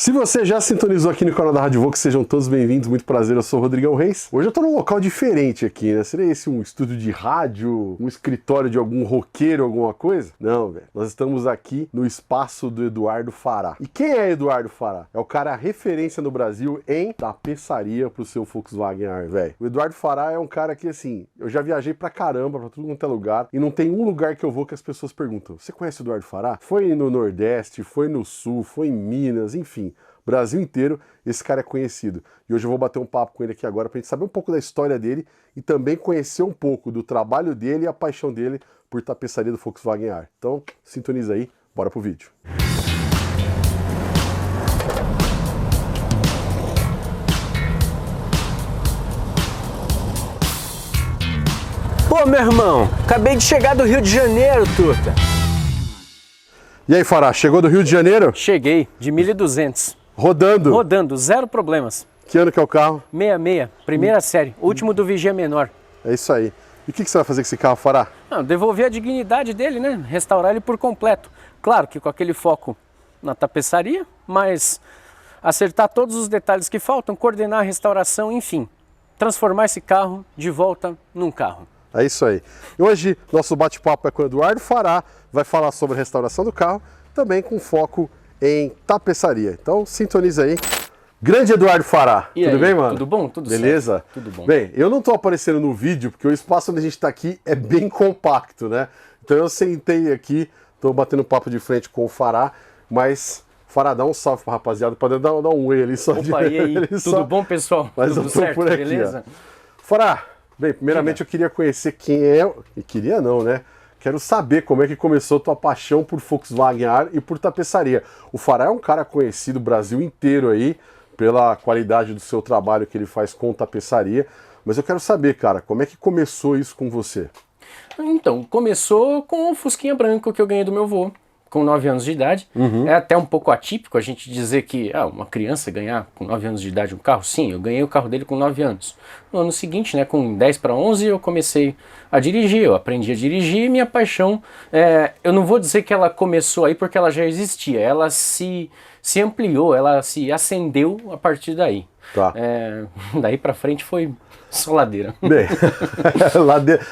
Se você já sintonizou aqui no canal da Rádio Vox, sejam todos bem-vindos, muito prazer, eu sou o Rodrigão Reis. Hoje eu tô num local diferente aqui, né? Seria esse um estúdio de rádio, um escritório de algum roqueiro, alguma coisa? Não, velho. Nós estamos aqui no espaço do Eduardo Fará. E quem é Eduardo Fará? É o cara referência no Brasil em tapeçaria pro seu Volkswagen Ar, velho. O Eduardo Fará é um cara que, assim, eu já viajei pra caramba, pra tudo quanto é lugar, e não tem um lugar que eu vou que as pessoas perguntam: você conhece o Eduardo Fará? Foi no Nordeste, foi no Sul, foi em Minas, enfim. Brasil inteiro, esse cara é conhecido. E hoje eu vou bater um papo com ele aqui agora pra gente saber um pouco da história dele e também conhecer um pouco do trabalho dele e a paixão dele por tapeçaria do Volkswagen Ar. Então, sintoniza aí, bora pro vídeo. Pô, meu irmão, acabei de chegar do Rio de Janeiro, turta. E aí, Fará, chegou do Rio de Janeiro? Cheguei, de 1.200. Rodando. Rodando, zero problemas. Que ano que é o carro? 66, primeira série, último do Vigia Menor. É isso aí. E o que você vai fazer com esse carro, Fará? Devolver a dignidade dele, né? Restaurar ele por completo. Claro que com aquele foco na tapeçaria, mas acertar todos os detalhes que faltam, coordenar a restauração, enfim. Transformar esse carro de volta num carro. É isso aí. E hoje, nosso bate-papo é com o Eduardo Fará, vai falar sobre a restauração do carro, também com foco em tapeçaria. Então, sintoniza aí. Grande Eduardo Fará. E tudo aí, bem, mano? Tudo bom? Tudo Beleza? certo. Tudo bom. Bem, eu não tô aparecendo no vídeo, porque o espaço onde a gente tá aqui é bem compacto, né? Então eu sentei aqui, tô batendo papo de frente com o Fará, mas... Fará, dá um salve pra rapaziada, pode dar um oi ali só. Opa, e aí? Tudo bom, pessoal? Mas Tudo eu tô certo, por aqui, beleza? ó. Fará, bem, primeiramente eu queria conhecer quem é... E queria não, né? Quero saber como é que começou a tua paixão por Volkswagen Ar e por tapeçaria. O Fará é um cara conhecido o Brasil inteiro aí, pela qualidade do seu trabalho que ele faz com tapeçaria. Mas eu quero saber, cara, como é que começou isso com você? Então, começou com o Fusquinha branco que eu ganhei do meu avô, com 9 anos de idade. É até um pouco atípico a gente dizer que uma criança ganhar com 9 anos de idade um carro. Sim, eu ganhei o carro dele com 9 anos. No ano seguinte, né, com 10 para 11, eu comecei a dirigir, eu aprendi a dirigir e minha paixão, eu não vou dizer que ela começou aí porque ela já existia, ela se ampliou, ela se acendeu a partir daí. Tá. Daí para frente foi só ladeira. Bem,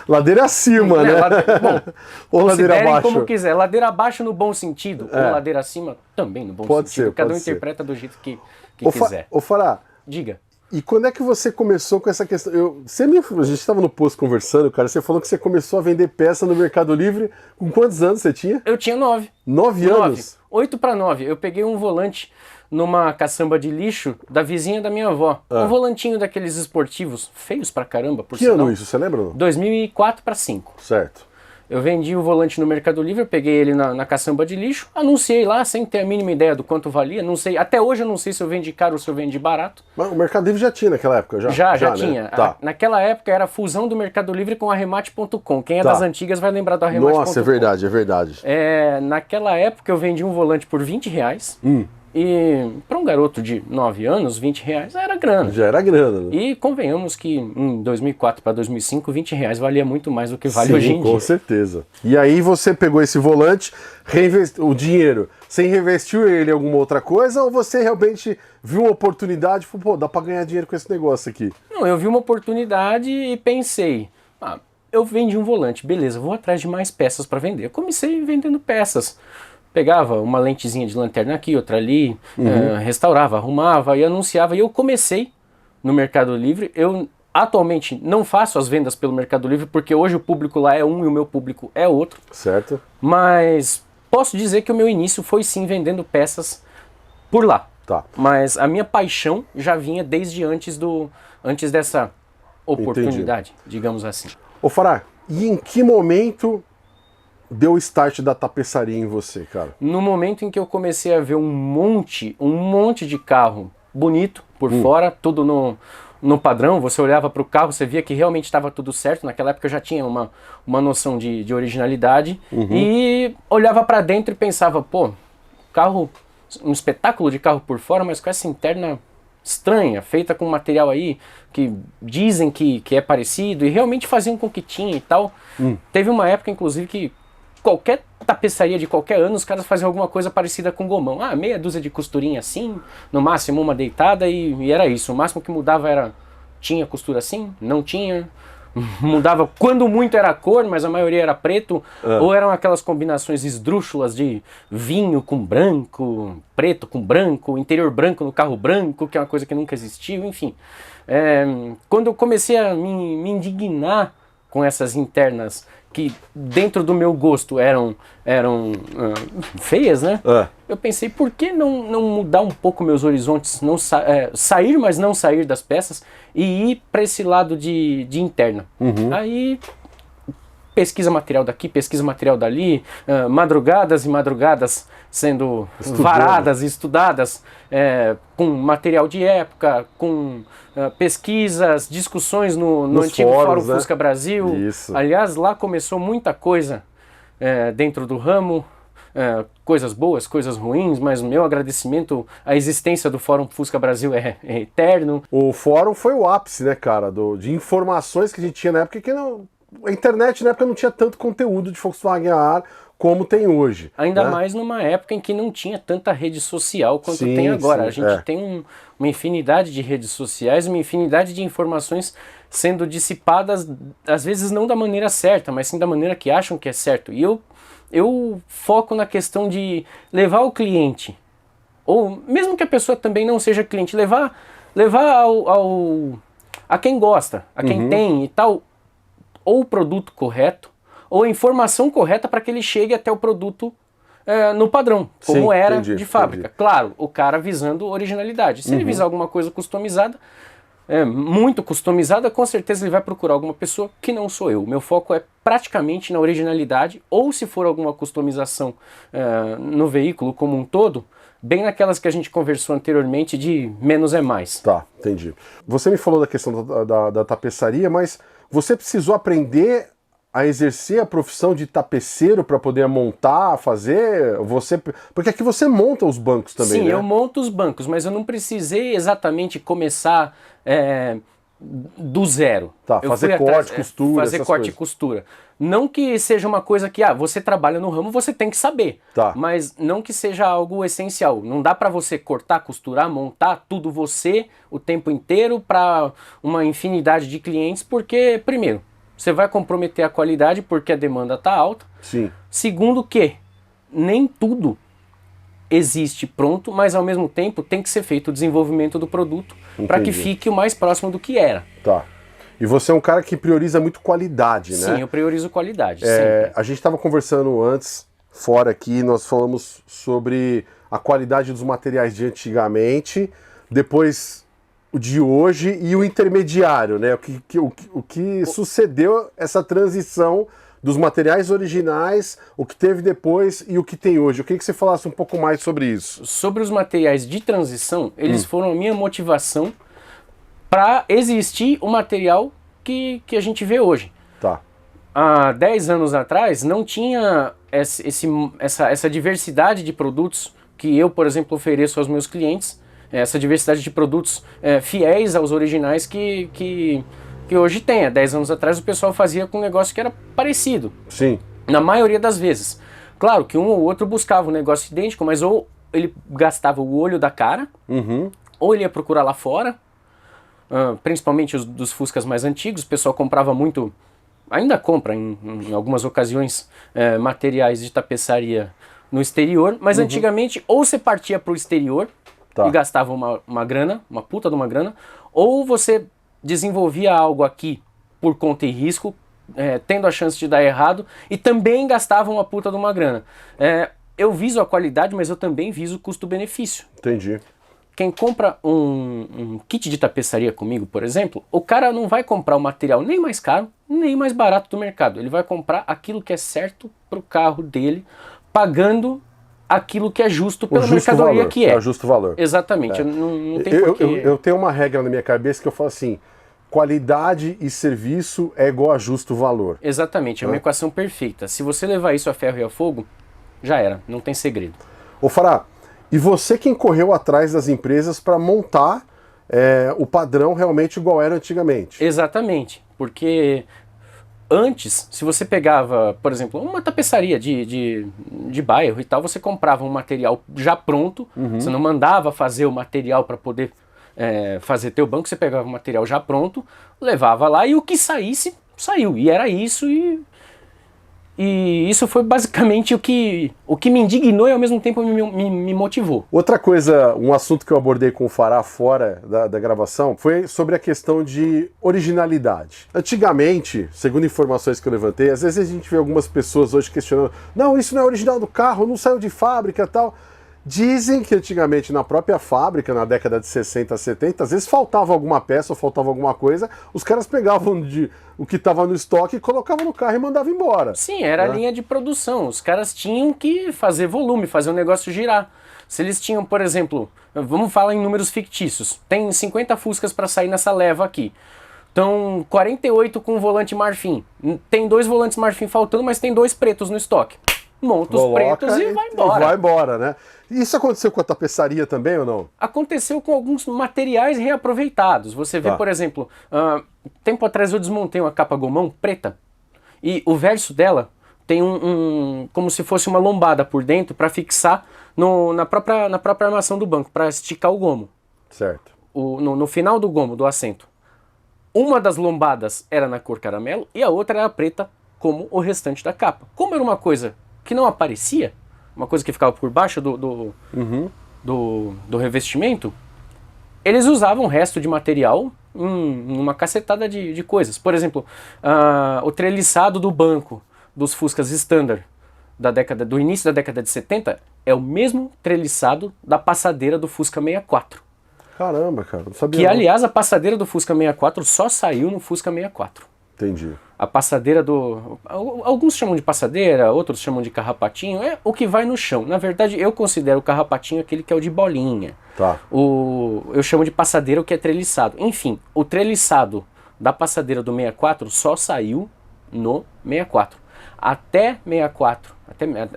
ladeira acima, né? Bom, ou ladeira abaixo. Como quiser, ladeira abaixo no bom sentido, ou ladeira acima também no bom pode sentido. ser, Cada um pode ser. interpreta do jeito que quiser. Ô Fará, Diga. e quando é que você começou com essa questão? A gente estava no posto conversando, cara, você falou que você começou a vender peça no Mercado Livre. Com quantos anos você tinha? Eu tinha 9. 9 anos? 8 para 9. Eu peguei um volante numa caçamba de lixo da vizinha da minha avó. Um volantinho daqueles esportivos, feios pra caramba, por Que sinal. ano isso, você lembra? 2004 para 5. Certo. Eu vendi o volante no Mercado Livre, eu peguei ele na caçamba de lixo, anunciei lá sem ter a mínima ideia do quanto valia, não sei, até hoje eu não sei se eu vendi caro ou se eu vendi barato. Mas o Mercado Livre já tinha naquela época, já? Já né? tinha. Tá. Naquela época era a fusão do Mercado Livre com Arremate.com. Quem é das antigas vai lembrar do Arremate.com. Nossa, é verdade, é verdade. Naquela época eu vendi um volante por R$20. E para um garoto de 9 anos, R$20 era grana. Já era grana, né? E convenhamos que em 2004 para 2005, R$20 valia muito mais do que vale hoje em dia. Com certeza. E aí você pegou esse volante, o dinheiro, você reinvestiu ele em alguma outra coisa ou você realmente viu uma oportunidade e falou, pô, dá para ganhar dinheiro com esse negócio aqui? Não, eu vi uma oportunidade e pensei, eu vendi um volante, beleza, vou atrás de mais peças para vender. Eu comecei vendendo peças. Pegava uma lentezinha de lanterna aqui, outra ali, restaurava, arrumava e anunciava. E eu comecei no Mercado Livre. Eu atualmente não faço as vendas pelo Mercado Livre, porque hoje o público lá é um e o meu público é outro. Certo. Mas posso dizer que o meu início foi sim vendendo peças por lá. Tá. Mas a minha paixão já vinha desde antes dessa oportunidade, digamos assim. Ô Fará, e em que momento deu o start da tapeçaria em você, cara? No momento em que eu comecei a ver um monte de carro bonito por fora, tudo no padrão, você olhava para o carro, você via que realmente estava tudo certo. Naquela época eu já tinha uma noção de originalidade e olhava para dentro e pensava, pô, carro, um espetáculo de carro por fora, mas com essa interna estranha, feita com material aí que dizem que é parecido e realmente faziam com que tinha e tal. Teve uma época, inclusive, que qualquer tapeçaria de qualquer ano, os caras faziam alguma coisa parecida com gomão. Ah, meia dúzia de costurinha assim, no máximo uma deitada e era isso. O máximo que mudava era, tinha costura assim, não tinha. Mudava, quando muito era cor, mas a maioria era preto, ou eram aquelas combinações esdrúxulas de vinho com branco, preto com branco, interior branco no carro branco, que é uma coisa que nunca existiu, enfim. Quando eu comecei a me indignar com essas internas que dentro do meu gosto eram feias, né? Eu pensei, por que não mudar um pouco meus horizontes, não sair, mas não sair das peças e ir para esse lado de interna. Aí pesquisa material daqui, pesquisa material dali, madrugadas e madrugadas sendo varadas e estudadas, com material de época, com pesquisas, discussões no antigo fórum, Fórum Fusca Brasil. Isso. Aliás, lá começou muita coisa dentro do ramo, coisas boas, coisas ruins, mas o meu agradecimento à existência do Fórum Fusca Brasil é eterno. O fórum foi o ápice, né, cara, de informações que a gente tinha na época, que a internet na época não tinha tanto conteúdo de Volkswagen AR como tem hoje. Ainda mais numa época em que não tinha tanta rede social quanto tem agora. A gente tem uma infinidade de redes sociais, uma infinidade de informações sendo dissipadas, às vezes não da maneira certa, mas sim da maneira que acham que é certo. E eu foco na questão de levar o cliente, ou mesmo que a pessoa também não seja cliente, levar a quem gosta, a quem tem e tal, ou o produto correto, ou a informação correta para que ele chegue até o produto no padrão, como era de fábrica. Claro, o cara visando originalidade. Se ele visar alguma coisa customizada, muito customizada, com certeza ele vai procurar alguma pessoa que não sou eu. O meu foco é praticamente na originalidade, ou se for alguma customização no veículo como um todo, bem naquelas que a gente conversou anteriormente de menos é mais. Tá, entendi. Você me falou da questão da tapeçaria, mas você precisou aprender a exercer a profissão de tapeceiro para poder montar, fazer? Porque aqui você monta os bancos também, Sim, né? eu monto os bancos, mas eu não precisei exatamente começar do zero. Tá, fazer corte, costura, fazer essas corte coisas. e costura. Não que seja uma coisa que, você trabalha no ramo, você tem que saber. Tá. Mas não que seja algo essencial. Não dá para você cortar, costurar, montar tudo você o tempo inteiro para uma infinidade de clientes, porque, primeiro, você vai comprometer a qualidade porque a demanda está alta. Sim. Segundo que nem tudo existe pronto, mas ao mesmo tempo tem que ser feito o desenvolvimento do produto para que fique o mais próximo do que era. Tá. E você é um cara que prioriza muito qualidade, né? Sim, eu priorizo qualidade, sempre. A gente estava conversando antes, fora aqui, nós falamos sobre a qualidade dos materiais de antigamente, depois o de hoje e o intermediário, né? O que sucedeu essa transição dos materiais originais, o que teve depois e o que tem hoje. Eu queria que você falasse um pouco mais sobre isso. Sobre os materiais de transição, eles foram a minha motivação para existir o material que a gente vê hoje. Tá. Há 10 anos atrás não tinha essa diversidade de produtos que eu, por exemplo, ofereço aos meus clientes, essa diversidade de produtos fiéis aos originais que hoje tem. Há 10 anos atrás o pessoal fazia com um negócio que era parecido. Sim. Na maioria das vezes. Claro que um ou outro buscava um negócio idêntico, mas ou ele gastava o olho da cara, ou ele ia procurar lá fora, principalmente os dos Fuscas mais antigos. O pessoal comprava muito, ainda compra em algumas ocasiões, materiais de tapeçaria no exterior, mas antigamente ou você partia para o exterior e gastava uma grana, uma puta de uma grana, ou você desenvolvia algo aqui por conta e risco, tendo a chance de dar errado, e também gastava uma puta de uma grana. Eu viso a qualidade, mas eu também viso o custo-benefício. Entendi. Quem compra um kit de tapeçaria comigo, por exemplo, o cara não vai comprar o material nem mais caro, nem mais barato do mercado. Ele vai comprar aquilo que é certo para o carro dele, pagando aquilo que é justo pela mercadoria valor, que é. É o justo valor. Exatamente. Não tem porquê. Eu tenho uma regra na minha cabeça que eu falo assim: qualidade e serviço é igual a justo valor. Exatamente, é uma equação perfeita. Se você levar isso a ferro e a fogo, já era, não tem segredo. Ô Fará, e você quem correu atrás das empresas para montar o padrão realmente igual era antigamente? Exatamente, porque Antes, se você pegava, por exemplo, uma tapeçaria de bairro e tal, você comprava um material já pronto, você não mandava fazer o material para poder fazer teu banco, você pegava o material já pronto, levava lá e o que saísse, saiu. E era isso e isso foi basicamente o que me indignou e ao mesmo tempo me motivou. Outra coisa, um assunto que eu abordei com o Fará fora da gravação foi sobre a questão de originalidade. Antigamente, segundo informações que eu levantei, às vezes a gente vê algumas pessoas hoje questionando: não, isso não é original do carro, não saiu de fábrica e tal. Dizem que antigamente na própria fábrica, na década de 60, 70, às vezes faltava alguma peça ou faltava alguma coisa, os caras pegavam o que estava no estoque e colocavam no carro e mandavam embora. Sim, era a linha de produção. Os caras tinham que fazer volume, fazer o negócio girar. Se eles tinham, por exemplo, vamos falar em números fictícios, tem 50 Fuscas para sair nessa leva aqui. Então, 48 com volante marfim. Tem 2 volantes marfim faltando, mas tem 2 pretos no estoque. Monta os pretos e vai embora. E vai embora, né? Isso aconteceu com a tapeçaria também ou não? Aconteceu com alguns materiais reaproveitados. Você vê, por exemplo, tempo atrás eu desmontei uma capa gomão preta e o verso dela tem como se fosse uma lombada por dentro para fixar na própria armação do banco, para esticar o gomo. Certo. No final do gomo, do assento. Uma das lombadas era na cor caramelo e a outra era preta, como o restante da capa. Como era uma coisa que não aparecia, uma coisa que ficava por baixo do revestimento, eles usavam o resto de material em uma cacetada de coisas. Por exemplo, o treliçado do banco dos Fuscas Standard do início da década de 70 é o mesmo treliçado da passadeira do Fusca 64. Caramba, cara, não sabia. Que, aliás, a passadeira do Fusca 64 só saiu no Fusca 64. Entendi. A passadeira alguns chamam de passadeira, outros chamam de carrapatinho, é o que vai no chão. Na verdade, eu considero o carrapatinho aquele que é o de bolinha. Tá. Eu chamo de passadeira o que é treliçado. Enfim, o treliçado da passadeira do 64 só saiu no 64. Até 64,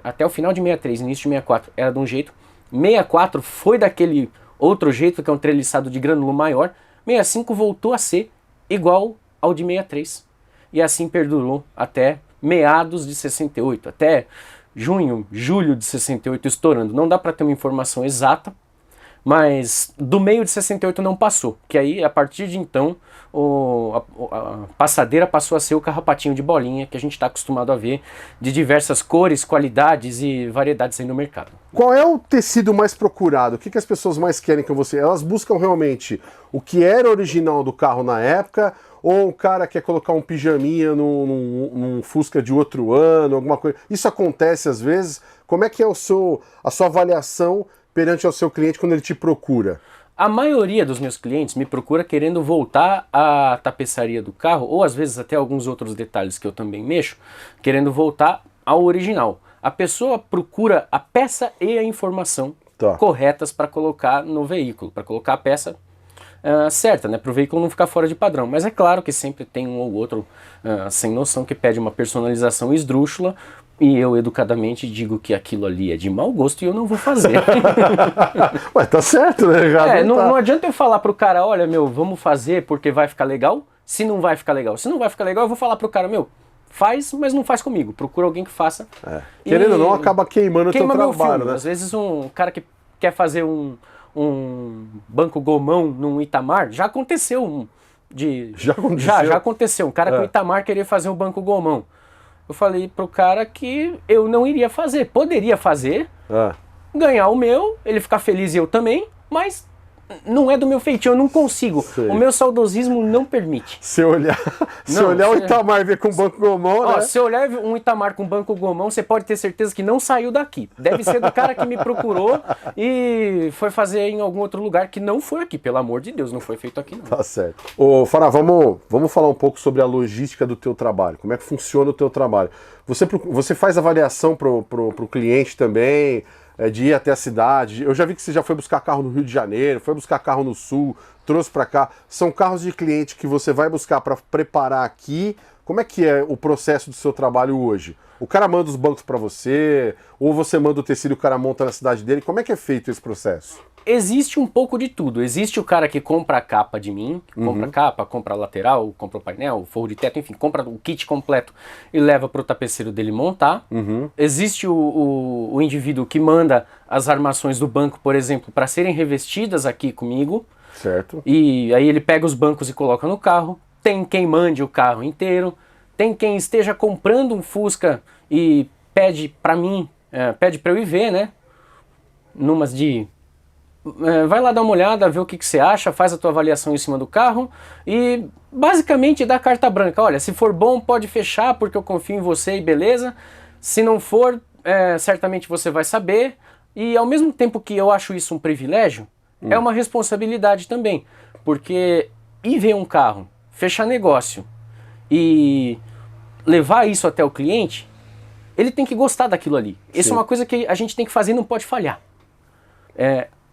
até o final de 63, início de 64, era de um jeito. 64 foi daquele outro jeito, que é um treliçado de grânulo maior. 65 voltou a ser igual ao de 63. E assim perdurou até meados de 68, até julho de 68 estourando. Não dá para ter uma informação exata, mas do meio de 68 não passou. Que aí, a partir de então, a passadeira passou a ser o carrapatinho de bolinha que a gente está acostumado a ver, de diversas cores, qualidades e variedades aí no mercado. Qual é o tecido mais procurado? O que as pessoas mais querem com você? Elas buscam realmente o que era original do carro na época, ou o cara quer colocar um pijaminha num Fusca de outro ano, alguma coisa? Isso acontece às vezes? Como é que é a sua avaliação perante ao seu cliente quando ele te procura? A maioria dos meus clientes me procura querendo voltar à tapeçaria do carro, ou às vezes até alguns outros detalhes que eu também mexo, querendo voltar ao original. A pessoa procura a peça e a informação corretas para colocar no veículo, para colocar a peça certa, né, para o veículo não ficar fora de padrão. Mas é claro que sempre tem um ou outro sem noção que pede uma personalização esdrúxula, e eu educadamente digo que aquilo ali é de mau gosto e eu não vou fazer. Ué, tá certo, né? Não adianta eu falar pro cara, olha, vamos fazer porque vai ficar legal, se não vai ficar legal. Se não vai ficar legal, eu vou falar pro cara, faz, mas não faz comigo. Procura alguém que faça. Querendo ou não, acaba queimando o teu trabalho, filme, né? Às vezes um cara que quer fazer um banco gomão num Itamar, já aconteceu. Já aconteceu. Um cara com Itamar queria fazer um banco gomão. Eu falei pro cara que eu não iria fazer. Poderia fazer, ganhar o meu, ele ficar feliz e eu também, mas não é do meu feitio, eu não consigo. Sei. O meu saudosismo não permite. Se olhar o Itamar e ver com banco gomão, né? Se olhar um Itamar com banco gomão, você pode ter certeza que não saiu daqui. Deve ser do cara que me procurou e foi fazer em algum outro lugar que não foi aqui. Pelo amor de Deus, não foi feito aqui não. Tá certo. Ô, Fará, vamos falar um pouco sobre a logística do teu trabalho. Como é que funciona o teu trabalho? Você faz avaliação pro cliente também, de ir até a cidade. Eu já vi que você já foi buscar carro no Rio de Janeiro, foi buscar carro no Sul, trouxe para cá. São carros de cliente que você vai buscar para preparar aqui. Como é que é o processo do seu trabalho hoje? O cara manda os bancos para você, ou você manda o tecido e o cara monta na cidade dele? Como é que é feito esse processo? existe um pouco de tudo. Existe o cara que compra a capa de mim, compra a capa, compra a lateral, compra o painel, o forro de teto, enfim, compra o kit completo e leva para o tapeceiro dele montar. Existe o indivíduo que manda as armações do banco, por exemplo, para serem revestidas aqui comigo. Certo. E aí ele pega os bancos e coloca no carro. Tem quem mande o carro inteiro. Tem quem esteja comprando um Fusca e pede para mim, pede para eu ir ver, né? Numas de... vai lá dar uma olhada, ver o que você acha, faz a tua avaliação em cima do carro e basicamente dá carta branca. Olha, se for bom pode fechar porque eu confio em você e beleza. Se não for, certamente você vai saber. E ao mesmo tempo que eu acho isso um privilégio, é uma responsabilidade também. Porque ir ver um carro, fechar negócio e levar isso até o cliente, ele tem que gostar daquilo ali. Isso é uma coisa que a gente tem que fazer e não pode falhar.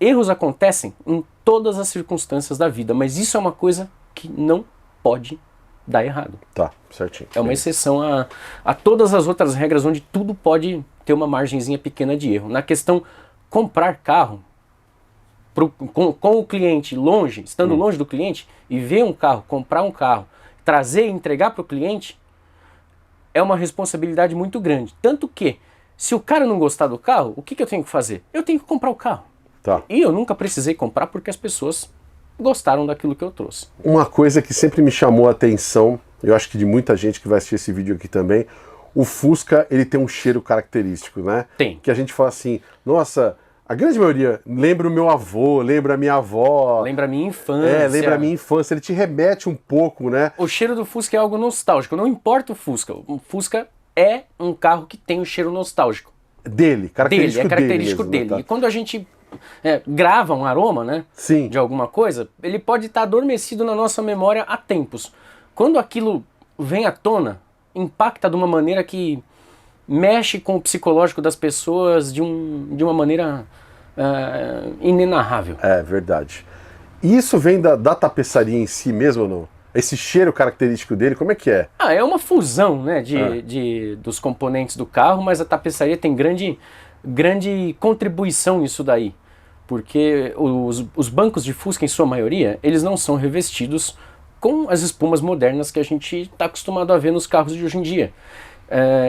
Erros acontecem em todas as circunstâncias da vida, mas isso é uma coisa que não pode dar errado. Tá, certinho. É uma exceção a todas as outras regras onde tudo pode ter uma margenzinha pequena de erro. Na questão comprar carro, com o cliente longe, estando longe do cliente, e ver um carro, comprar um carro, trazer e entregar para o cliente, é uma responsabilidade muito grande. Tanto que, se o cara não gostar do carro, o que eu tenho que fazer? Eu tenho que comprar o carro. Tá. E eu nunca precisei comprar porque as pessoas gostaram daquilo que eu trouxe. Uma coisa que sempre me chamou a atenção, eu acho que de muita gente que vai assistir esse vídeo aqui também, o Fusca, ele tem um cheiro característico, né? Tem. Que a gente fala assim, nossa, a grande maioria lembra o meu avô, lembra a minha avó. Lembra a minha infância. Lembra a minha infância, ele te remete um pouco, né? O cheiro do Fusca é algo nostálgico, não importa o Fusca é um carro que tem um cheiro nostálgico. Característico característico dele. Tá? E quando a gente grava um aroma, né? Sim. De alguma coisa, ele pode estar adormecido na nossa memória há tempos. Quando aquilo vem à tona, impacta de uma maneira que mexe com o psicológico das pessoas de uma maneira inenarrável. É verdade. E isso vem da tapeçaria em si mesmo ou não? Esse cheiro característico dele, como é que é? É uma fusão, né, dos componentes do carro, mas a tapeçaria tem grande contribuição nisso daí. Porque os bancos de Fusca, em sua maioria, eles não são revestidos com as espumas modernas que a gente está acostumado a ver nos carros de hoje em dia.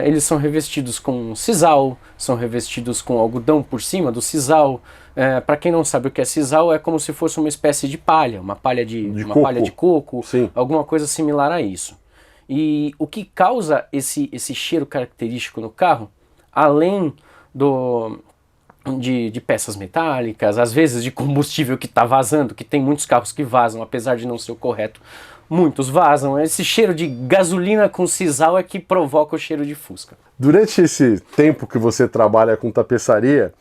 Eles são revestidos com sisal, são revestidos com algodão por cima do sisal. Para quem não sabe o que é sisal, é como se fosse uma espécie de palha, uma palha de coco, Sim. Alguma coisa similar a isso. E o que causa esse cheiro característico no carro, além de peças metálicas, às vezes de combustível que está vazando, que tem muitos carros que vazam, apesar de não ser o correto, muitos vazam. Esse cheiro de gasolina com sisal é que provoca o cheiro de Fusca. Durante esse tempo que você trabalha com tapeçaria,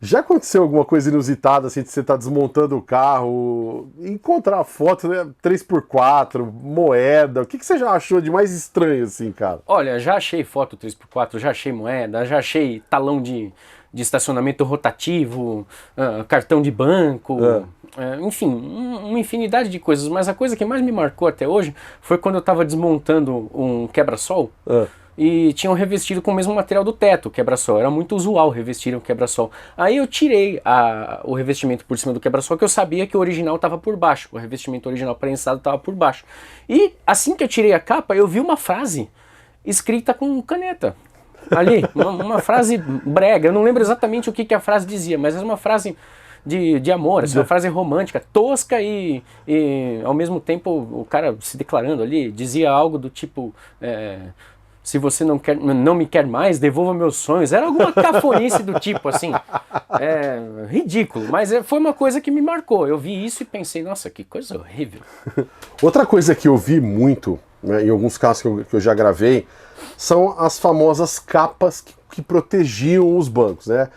já aconteceu alguma coisa inusitada, assim, de você estar desmontando o carro, encontrar foto, né, 3x4, moeda, o que você já achou de mais estranho, assim, cara? Olha, já achei foto 3x4, já achei moeda, já achei talão de estacionamento rotativo, cartão de banco, enfim, uma infinidade de coisas. Mas a coisa que mais me marcou até hoje foi quando eu estava desmontando um quebra-sol e tinham revestido com o mesmo material do teto o quebra-sol. Era muito usual revestir o quebra-sol. Aí eu tirei o revestimento por cima do quebra-sol, que eu sabia que o original estava por baixo. O revestimento original prensado estava por baixo. E assim que eu tirei a capa, eu vi uma frase escrita com caneta. Ali, uma frase brega, eu não lembro exatamente o que a frase dizia, mas é uma frase de amor, uma frase romântica, tosca e ao mesmo tempo o cara se declarando ali, dizia algo do tipo, se você não me quer mais, devolva meus sonhos, era alguma cafonice do tipo assim, ridículo, mas foi uma coisa que me marcou, eu vi isso e pensei, nossa, que coisa horrível. Outra coisa que eu vi muito, né, em alguns casos que eu já gravei, são as famosas capas que protegiam os bancos, né?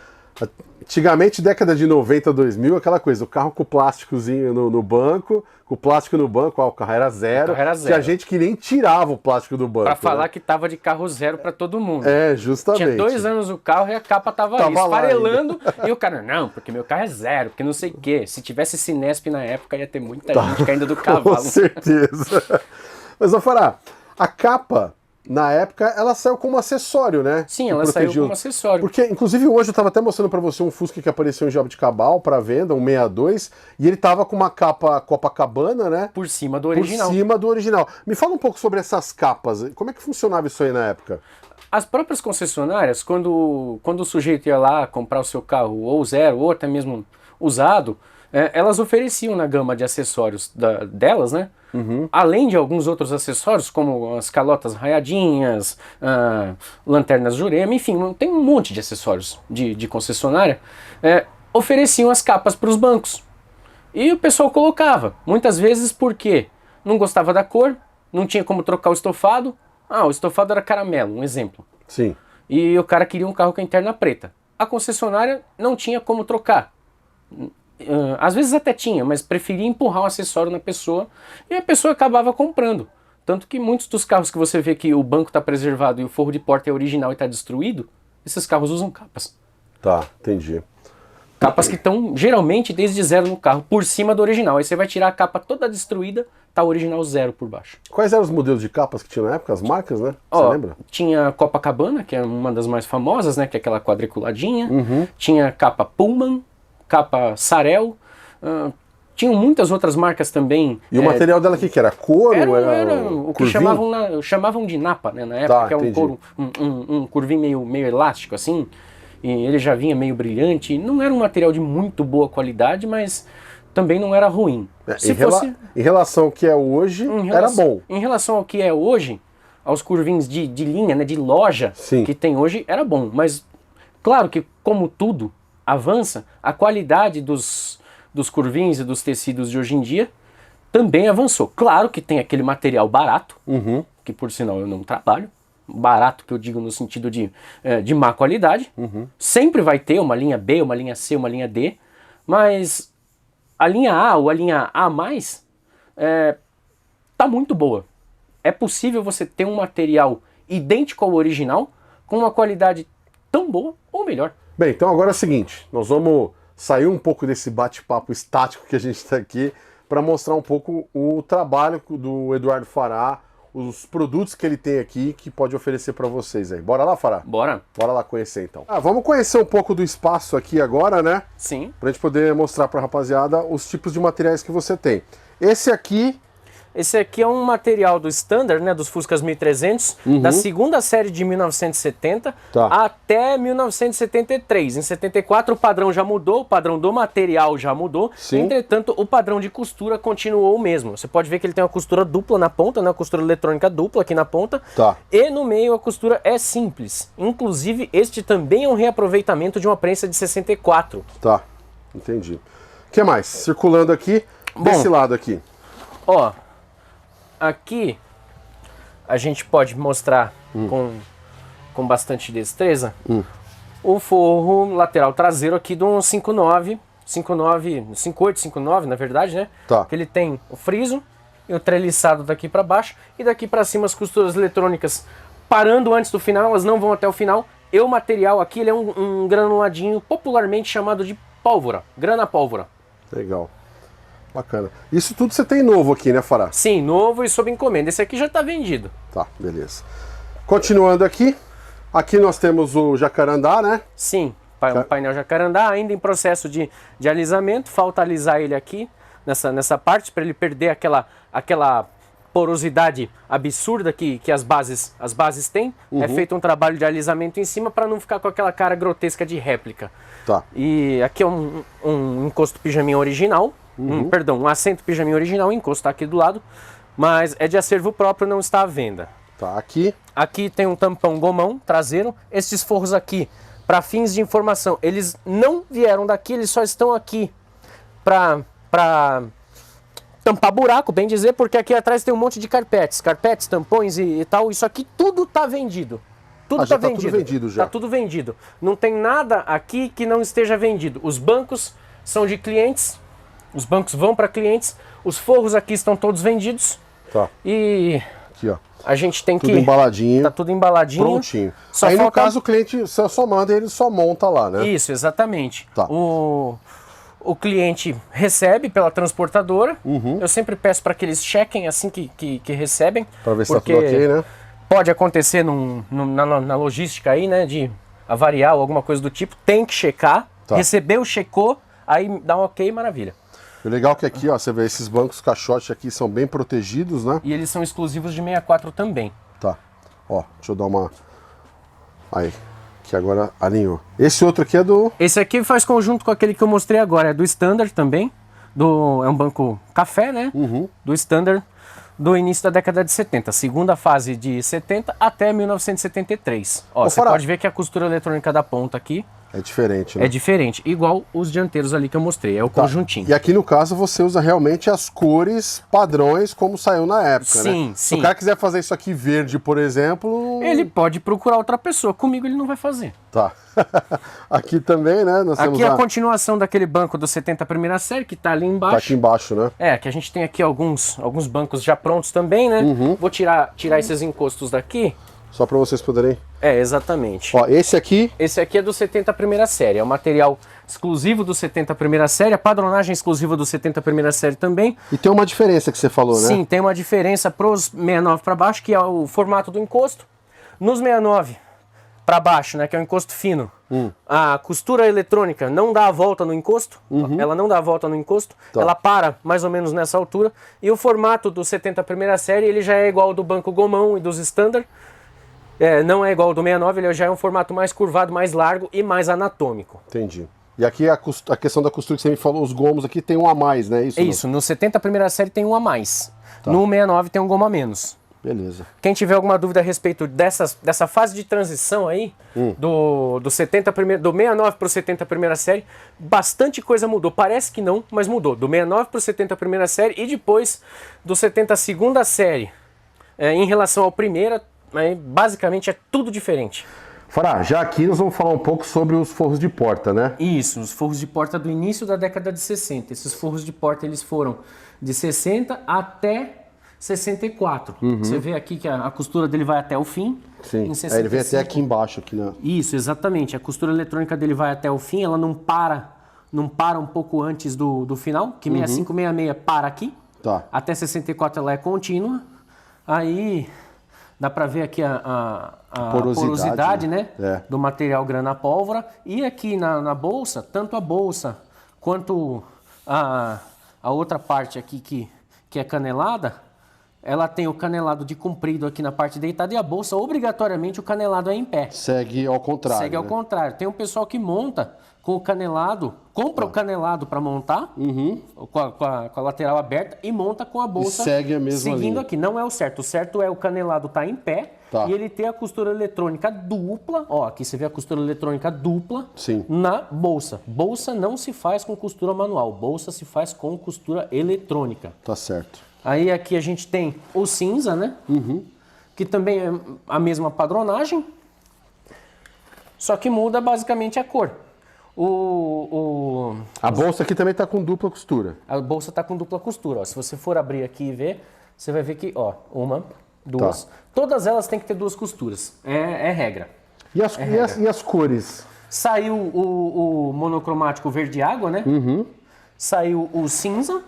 Antigamente, década de 90, 2000, aquela coisa, o carro com o plásticozinho no banco, com o plástico no banco, o carro era zero. Tinha gente que nem tirava o plástico do banco. Pra falar que tava de carro zero pra todo mundo. Justamente. Tinha 2 anos o carro e a capa tava ali, esfarelando. E o cara, não, porque meu carro é zero, porque não sei o quê. Se tivesse Cinesp na época, ia ter muita gente caindo do cavalo. Com certeza. Mas, Fará, a capa, na época, ela saiu como acessório, né? Sim, ela saiu como acessório. Porque, inclusive, hoje eu estava até mostrando para você um Fusca que apareceu em Jaboticabal para venda, um 62, e ele tava com uma capa Copacabana, né? Por cima do original. Por cima do original. Me fala um pouco sobre essas capas. Como é que funcionava isso aí na época? As próprias concessionárias, quando o sujeito ia lá comprar o seu carro ou zero, ou até mesmo usado, elas ofereciam na gama de acessórios delas, né? Além de alguns outros acessórios, como as calotas raiadinhas, lanternas Jurema, enfim, tem um monte de acessórios de concessionária, ofereciam as capas para os bancos. E o pessoal colocava, muitas vezes porque não gostava da cor, não tinha como trocar o estofado. O estofado era caramelo, um exemplo. Sim. E o cara queria um carro com a interna preta. A concessionária não tinha como trocar. Às vezes até tinha, mas preferia empurrar o acessório na pessoa e a pessoa acabava comprando. Tanto que muitos dos carros que você vê que o banco está preservado e o forro de porta é original e está destruído, esses carros usam capas. Tá, entendi. Capas que estão geralmente desde zero no carro, por cima do original. Aí você vai tirar a capa toda destruída, tá o original zero por baixo. Quais eram os modelos de capas que tinha na época? As marcas, né? Você lembra? Tinha Copacabana, que é uma das mais famosas, né? Que é aquela quadriculadinha. Tinha capa Pullman, capa Sarel. Tinham muitas outras marcas também. E o material dela que era? Couro? Era o que chamavam de napa, né? Na época, que é um couro, um curvinho meio elástico, assim. E ele já vinha meio brilhante. Não era um material de muito boa qualidade, mas também não era ruim. Em relação ao que é hoje, era bom. Em relação ao que é hoje, aos curvinhos de linha, né, de loja, sim, que tem hoje, era bom. Mas, claro que, como tudo avança, a qualidade dos curvinhos e dos tecidos de hoje em dia também avançou. Claro que tem aquele material barato, que por sinal eu não trabalho. Barato que eu digo no sentido de má qualidade. Sempre vai ter uma linha B, uma linha C, uma linha D, mas a linha A ou a linha A+, tá muito boa. É possível você ter um material idêntico ao original com uma qualidade tão boa ou melhor. Bem, então agora é o seguinte, nós vamos sair um pouco desse bate-papo estático que a gente está aqui para mostrar um pouco o trabalho do Eduardo Fará, os produtos que ele tem aqui que pode oferecer para vocês aí. Bora lá, Fará? Bora. Bora lá conhecer então. Vamos conhecer um pouco do espaço aqui agora, né? Sim. Pra gente poder mostrar pra rapaziada os tipos de materiais que você tem. Esse aqui é um material do Standard, né, dos Fuscas 1300, da segunda série de 1970 até 1973. Em 74 o padrão já mudou, o padrão do material já mudou. Sim. Entretanto, o padrão de costura continuou o mesmo. Você pode ver que ele tem uma costura dupla na ponta, né, uma costura eletrônica dupla aqui na ponta. E no meio a costura é simples. Inclusive, este também é um reaproveitamento de uma prensa de 64. Tá, entendi. O que mais? Circulando aqui, desse lado aqui. Ó, aqui a gente pode mostrar com bastante destreza o forro lateral traseiro aqui de um 58, 59 na verdade, né? Que ele tem o friso e o treliçado daqui para baixo e daqui para cima as costuras eletrônicas parando antes do final, elas não vão até o final. E o material aqui ele é um granuladinho popularmente chamado de pólvora, grana pólvora. Legal. Bacana. Isso tudo você tem novo aqui, né, Fará? Sim, novo e sob encomenda. Esse aqui já está vendido. Tá, beleza. Continuando aqui, aqui nós temos o jacarandá, né? Sim, um painel jacarandá, ainda em processo de alisamento. Falta alisar ele aqui, nessa parte, para ele perder aquela porosidade absurda que as bases têm. É feito um trabalho de alisamento em cima para não ficar com aquela cara grotesca de réplica. E aqui é um encosto pijaminha original. Um assento pijaminha original, encosto tá aqui do lado, mas é de acervo próprio, não está à venda. Aqui tem um tampão gomão traseiro. Esses forros aqui, para fins de informação, eles não vieram daqui, eles só estão aqui para tampar buraco, bem dizer, porque aqui atrás tem um monte de carpetes, tampões e tal. Isso aqui tudo tá vendido. Tudo tá vendido. Tudo vendido já. Tá tudo vendido. Não tem nada aqui que não esteja vendido. Os bancos são de clientes. Os bancos vão para clientes, os forros aqui estão todos vendidos. E aqui, ó. A gente tem tudo embaladinho. Tá tudo embaladinho. Prontinho. Aí no caso o cliente só manda e ele só monta lá, né? Isso, exatamente. O cliente recebe pela transportadora. Eu sempre peço para que eles chequem assim que recebem. Para ver se tá tudo ok, né? pode acontecer na logística aí, né, de avariar ou alguma coisa do tipo, tem que checar, recebeu, checou, aí dá um ok, maravilha. O legal é que aqui, ó, você vê, esses bancos caixote aqui são bem protegidos, né? E eles são exclusivos de 64 também. Tá, ó, deixa eu dar uma... Aí, que agora alinhou. Esse outro aqui é do... Esse aqui faz conjunto com aquele que eu mostrei agora, é do Standard também, é um banco café, né, do Standard, do início da década de 70, segunda fase de 70 até 1973. Ó, você pode ver que a costura eletrônica da ponta aqui é diferente, né? é diferente, igual os dianteiros ali que eu mostrei, é o conjuntinho. E aqui no caso você usa realmente as cores padrões como saiu na época, né? Sim. Se o cara quiser fazer isso aqui verde, por exemplo... Ele pode procurar outra pessoa, comigo ele não vai fazer. Tá. Aqui também, né? Nós temos aqui é a continuação daquele banco do 70 primeira série, que tá ali embaixo. Tá aqui embaixo, né? É, que a gente tem aqui alguns bancos já prontos também, né? Vou tirar esses encostos daqui. Só para vocês poderem... É, exatamente. Ó, esse aqui... Esse aqui é do 70 primeira série, é o material exclusivo do 70 primeira série, a padronagem exclusiva do 70 primeira série também. E tem uma diferença que você falou, né? Sim, tem uma diferença pros 69 para baixo, que é o formato do encosto. Nos 69 para baixo, né, que é o encosto fino, a costura eletrônica não dá a volta no encosto, ela não dá a volta no encosto, ela para mais ou menos nessa altura. E o formato do 70 primeira série, ele já é igual ao do banco gomão e dos standard. Não é igual ao do 69, ele já é um formato mais curvado, mais largo e mais anatômico. Entendi. E aqui a questão da costura que você me falou, os gomos aqui tem um a mais, né? Isso, no 70 primeira série tem um a mais. No 69 tem um gomo a menos. Beleza. Quem tiver alguma dúvida a respeito dessa fase de transição aí, do 69 para o 70 primeira série, bastante coisa mudou. Parece que não, mas mudou. Do 69 para o 70 primeira série e depois do 70 segunda série. Em relação ao primeira, basicamente é tudo diferente. Fará, já aqui nós vamos falar um pouco sobre os forros de porta, né? Isso, os forros de porta do início da década de 60. Esses forros de porta eles foram de 60 até 64. Você vê aqui que a costura dele vai até o fim. Sim, em 65. ele vem até aqui embaixo. Aqui, né? Isso, exatamente. A costura eletrônica dele vai até o fim, ela não para um pouco antes do final, que 65, 66 para aqui. Tá. Até 64 ela é contínua. Aí dá para ver aqui a porosidade, né? Do material grana pólvora. E aqui na bolsa, tanto a bolsa quanto a outra parte aqui que é canelada, ela tem o canelado de comprido aqui na parte deitada e a bolsa, obrigatoriamente, o canelado é em pé. Segue ao contrário. Segue ao contrário. Tem um pessoal que monta com o canelado, compra o canelado para montar, com a lateral aberta, e monta com a bolsa e segue a mesma seguindo linha. aqui. Não é o certo. O certo é o canelado estar em pé e ele ter a costura eletrônica dupla. Ó, aqui você vê a costura eletrônica dupla na bolsa. Bolsa não se faz com costura manual. Bolsa se faz com costura eletrônica. Tá certo. Aí aqui a gente tem o cinza, né? Que também é a mesma padronagem, só que muda basicamente a cor. A bolsa aqui também está com dupla costura. A bolsa está com dupla costura. Ó. Se você for abrir aqui e ver, você vai ver que, ó, uma, duas. Todas elas têm que ter duas costuras. É regra. E as cores? Saiu o monocromático verde água, né? Saiu o cinza,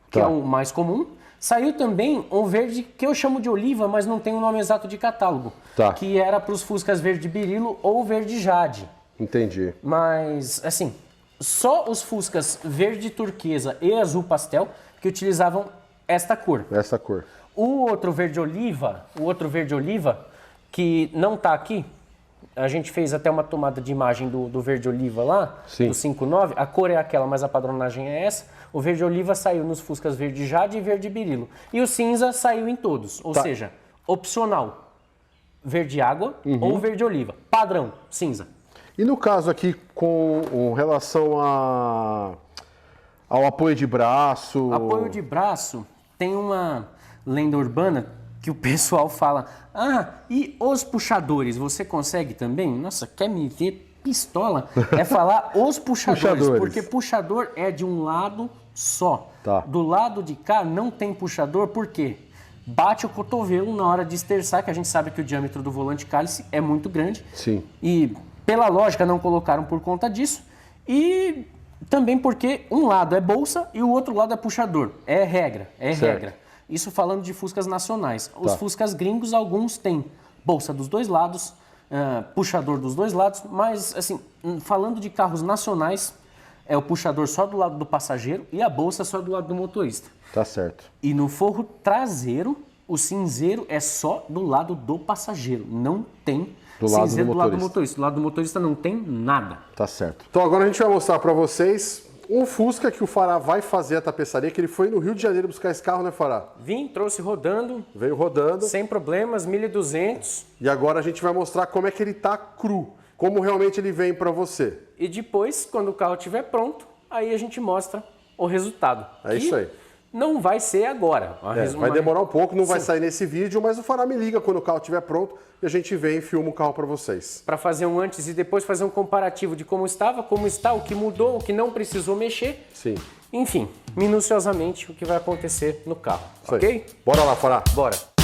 que é o mais comum. Saiu também um verde que eu chamo de oliva, mas não tem o nome exato de catálogo. Que era para os Fuscas verde berilo ou verde jade. Entendi. Mas, assim, só os Fuscas verde turquesa e azul pastel que utilizavam esta cor. Essa cor. O outro verde oliva, que não tá aqui, a gente fez até uma tomada de imagem do verde oliva lá, do 59, a cor é aquela, mas a padronagem é essa. O verde oliva saiu nos Fuscas verde jade e verde berilo. E o cinza saiu em todos, ou seja, opcional, verde água ou verde oliva. Padrão, cinza. E no caso aqui com relação ao apoio de braço? Apoio de braço tem uma lenda urbana que o pessoal fala, e os puxadores, você consegue também? Nossa, quer me ver pistola? É falar os puxadores, porque puxador é de um lado só. Do lado de cá não tem puxador, por quê? Bate o cotovelo na hora de esterçar, que a gente sabe que o diâmetro do volante cálice é muito grande. E pela lógica não colocaram por conta disso. E também porque um lado é bolsa e o outro lado é puxador. É regra, regra. Isso falando de Fuscas nacionais. Os Fuscas gringos, alguns têm bolsa dos dois lados, puxador dos dois lados, mas assim, falando de carros nacionais, é o puxador só do lado do passageiro e a bolsa só do lado do motorista. Tá certo. E no forro traseiro, o cinzeiro é só do lado do passageiro, não tem cinzeiro do lado do motorista. Do lado do motorista não tem nada. Tá certo. Então agora a gente vai mostrar para vocês um Fusca que o Fará vai fazer a tapeçaria, que ele foi no Rio de Janeiro buscar esse carro, né, Fará? Vim, trouxe rodando. Veio rodando. Sem problemas, 1.200. E agora a gente vai mostrar como é que ele tá cru, como realmente ele vem para você. E depois, quando o carro estiver pronto, aí a gente mostra o resultado. É isso aí. Não vai ser agora. Vai demorar um pouco, não vai sair nesse vídeo, mas o Fará me liga quando o carro estiver pronto e a gente vem e filma o carro para vocês. Para fazer um antes e depois fazer um comparativo de como estava, como está, o que mudou, o que não precisou mexer. Sim. Enfim, minuciosamente o que vai acontecer no carro, ok? Bora lá, Fará. Bora.